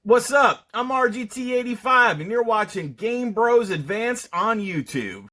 What's up? I'm RGT85 and you're watching Game Bros Advanced on YouTube.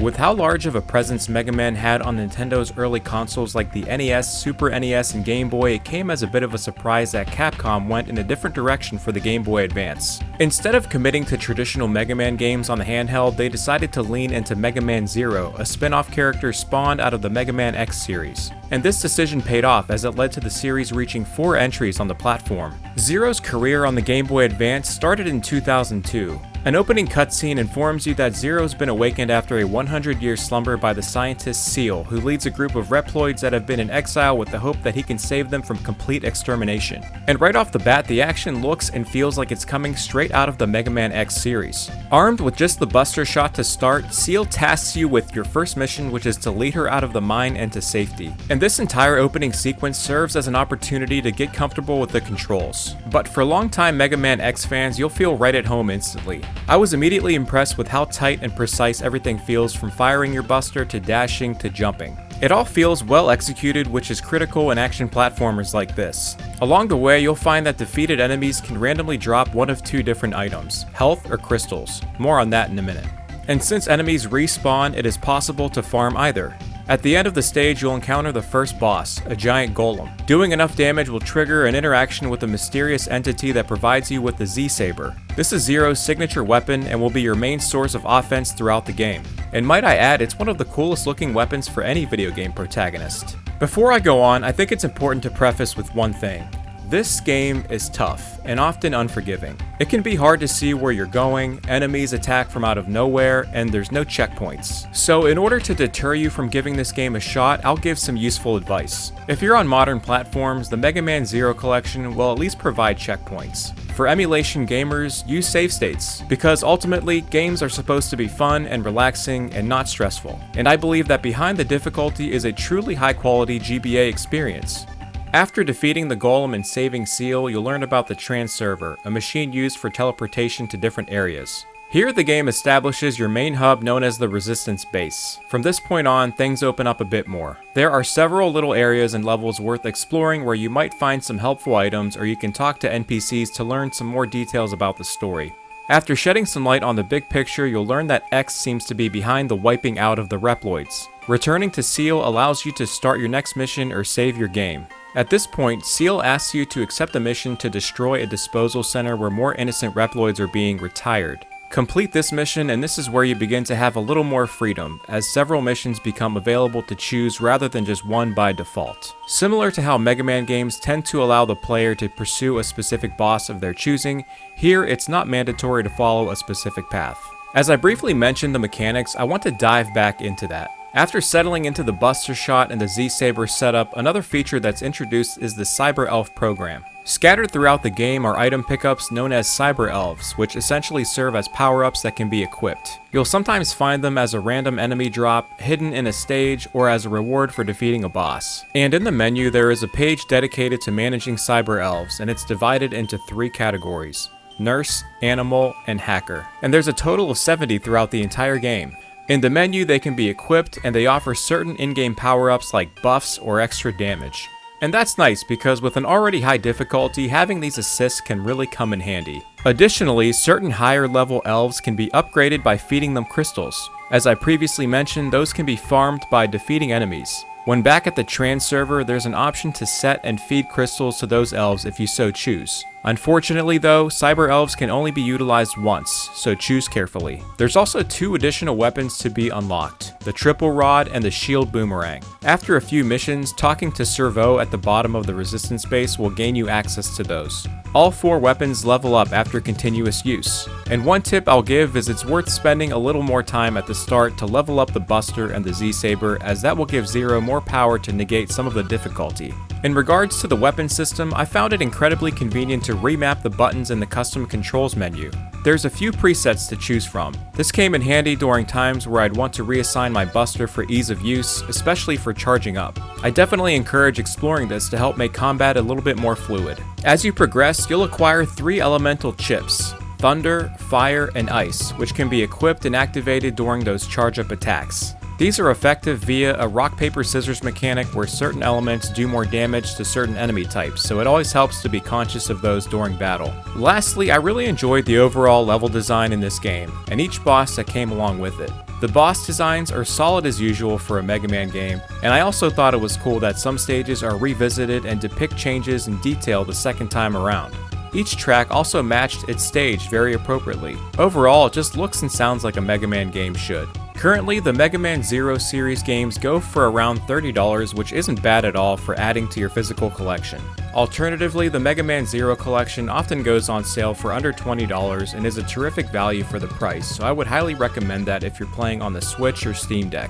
With how large of a presence Mega Man had on Nintendo's early consoles like the NES, Super NES, and Game Boy, it came as a bit of a surprise that Capcom went in a different direction for the Game Boy Advance. Instead of committing to traditional Mega Man games on the handheld, they decided to lean into Mega Man Zero, a spin-off character spawned out of the Mega Man X series. And this decision paid off as it led to the series reaching 4 entries on the platform. Zero's career on the Game Boy Advance started in 2002. An opening cutscene informs you that Zero's been awakened after a 100-year slumber by the scientist Seal, who leads a group of Reploids that have been in exile with the hope that he can save them from complete extermination. And right off the bat, the action looks and feels like it's coming straight out of the Mega Man X series. Armed with just the Buster Shot to start, Seal tasks you with your first mission, which is to lead her out of the mine and to safety. And this entire opening sequence serves as an opportunity to get comfortable with the controls. But for longtime Mega Man X fans, you'll feel right at home instantly. I was immediately impressed with how tight and precise everything feels, from firing your Buster to dashing to jumping. It all feels well executed, which is critical in action platformers like this. Along the way, you'll find that defeated enemies can randomly drop one of 2 different items, health or crystals. More on that in a minute. And since enemies respawn, it is possible to farm either. At the end of the stage, you'll encounter the first boss, a giant golem. Doing enough damage will trigger an interaction with a mysterious entity that provides you with the Z-Saber. This is Zero's signature weapon and will be your main source of offense throughout the game. And might I add, it's one of the coolest looking weapons for any video game protagonist. Before I go on, I think it's important to preface with one thing. This game is tough and often unforgiving. It can be hard to see where you're going, enemies attack from out of nowhere, and there's no checkpoints. So in order to deter you from giving this game a shot, I'll give some useful advice. If you're on modern platforms, the Mega Man Zero collection will at least provide checkpoints. For emulation gamers, use save states, because ultimately, games are supposed to be fun and relaxing and not stressful. And I believe that behind the difficulty is a truly high-quality GBA experience. After defeating the golem and saving Seal, you'll learn about the Transserver, a machine used for teleportation to different areas. Here the game establishes your main hub known as the Resistance Base. From this point on, things open up a bit more. There are several little areas and levels worth exploring where you might find some helpful items, or you can talk to NPCs to learn some more details about the story. After shedding some light on the big picture, you'll learn that X seems to be behind the wiping out of the Reploids. Returning to Seal allows you to start your next mission or save your game. At this point, Seal asks you to accept a mission to destroy a disposal center where more innocent Reploids are being retired. Complete this mission and this is where you begin to have a little more freedom, as several missions become available to choose rather than just one by default. Similar to how Mega Man games tend to allow the player to pursue a specific boss of their choosing, here it's not mandatory to follow a specific path. As I briefly mentioned the mechanics, I want to dive back into that. After settling into the Buster Shot and the Z-Saber setup, another feature that's introduced is the Cyber Elf program. Scattered throughout the game are item pickups known as Cyber Elves, which essentially serve as power-ups that can be equipped. You'll sometimes find them as a random enemy drop, hidden in a stage, or as a reward for defeating a boss. And in the menu, there is a page dedicated to managing Cyber Elves, and it's divided into 3 categories: Nurse, Animal, and Hacker. And there's a total of 70 throughout the entire game. In the menu, they can be equipped, and they offer certain in-game power-ups like buffs or extra damage. And that's nice because with an already high difficulty, having these assists can really come in handy. Additionally, certain higher level elves can be upgraded by feeding them crystals. As I previously mentioned, those can be farmed by defeating enemies. When back at the Transserver, there's an option to set and feed crystals to those elves if you so choose. Unfortunately though, Cyber Elves can only be utilized once, so choose carefully. There's also 2 additional weapons to be unlocked, the Triple Rod and the Shield Boomerang. After a few missions, talking to Servo at the bottom of the Resistance Base will gain you access to those. All 4 weapons level up after continuous use. And one tip I'll give is it's worth spending a little more time at the start to level up the Buster and the Z-Saber, as that will give Zero more power to negate some of the difficulty. In regards to the weapon system, I found it incredibly convenient to remap the buttons in the custom controls menu. There's a few presets to choose from. This came in handy during times where I'd want to reassign my Buster for ease of use, especially for charging up. I definitely encourage exploring this to help make combat a little bit more fluid. As you progress, you'll acquire 3 elemental chips: Thunder, Fire, and Ice, which can be equipped and activated during those charge-up attacks. These are effective via a rock paper scissors mechanic where certain elements do more damage to certain enemy types, so it always helps to be conscious of those during battle. Lastly, I really enjoyed the overall level design in this game, and each boss that came along with it. The boss designs are solid as usual for a Mega Man game, and I also thought it was cool that some stages are revisited and depict changes in detail the second time around. Each track also matched its stage very appropriately. Overall, it just looks and sounds like a Mega Man game should. Currently, the Mega Man Zero series games go for around $30, which isn't bad at all for adding to your physical collection. Alternatively, the Mega Man Zero collection often goes on sale for under $20 and is a terrific value for the price, so I would highly recommend that if you're playing on the Switch or Steam Deck.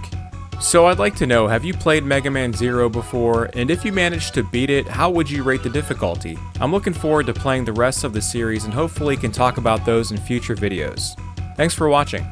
So I'd like to know, have you played Mega Man Zero before, and if you managed to beat it, how would you rate the difficulty? I'm looking forward to playing the rest of the series and hopefully can talk about those in future videos. Thanks for watching.